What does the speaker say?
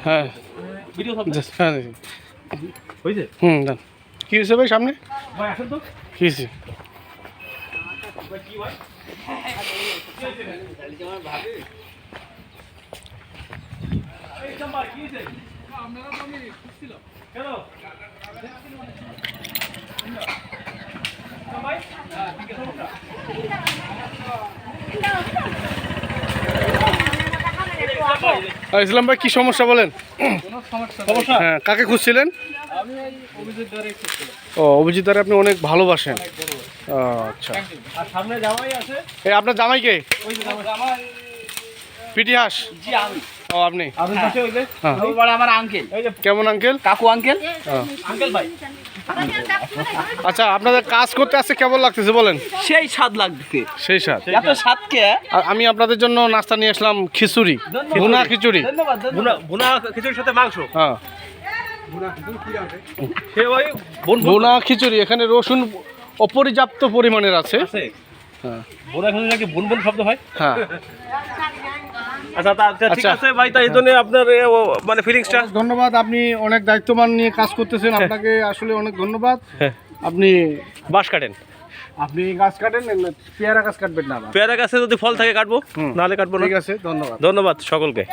হ্যাঁ ভিডিও হ্যাঁ হয়েছে দেন কী হয়েছে ভাই সামনে ভাই আসেন তো কী হয়েছে কি ভাই ইসলাম ভাই কী সমস্যা বলেন সমস্যা হ্যাঁ কাকে খুঁজছিলেন ও অভিজিৎ দ্বারা আপনি অনেক ভালোবাসেন ও আচ্ছা আর সামনে জামাই আছে এই আপনার জামাইকে ওই যে জামাই পিটিহাস জি আমি ও আপনি আপনার পাশে ওই যে হ্যাঁ ওই বড় আমার আঙ্কেল এই যে কেমন আঙ্কেল কাকু আঙ্কেল আঙ্কেল ভাই আচ্ছা আপনাদের কাজ করতে আসছে কেমন লাগতেছে বলেন সেই স্বাদ লাগছে সেই স্বাদ এত স্বাদকে আর আমি আপনাদের জন্য নাস্তা নিয়ে আসলাম খিচুড়ি ভুনা খিচুড়ি ধন্যবাদ ভুনা ভুনা খিচুড়ির সাথে মাংস হ্যাঁ সে ওই ভুনা খিচুড়ি এখানে রসুন অপর্যাপ্ত পরিমাণের আছে আছে হ্যাঁ ভুনা খিচুড়ি নাকি বুন বুন শব্দ হয় হ্যাঁ আচ্ছা ঠিক আচ্ছা। আছে ভাই তাই এই জন্য আপনার মানে ফিলিংসটা অনেক ধন্যবাদ আপনি অনেক দায়িত্ববান নিয়ে কাজ করতেছেন আপনাকে আসলে অনেক ধন্যবাদ আপনি বাঁশ কাটেন আপনি গাছ কাটেন পেয়ারা গাছ কাটবেন না আবার। পেয়ারা গাছে যদি ফল থাকে কাটবো হুম। নাহলে কাটবো না ঠিক আছে ধন্যবাদ ধন্যবাদ সকলকে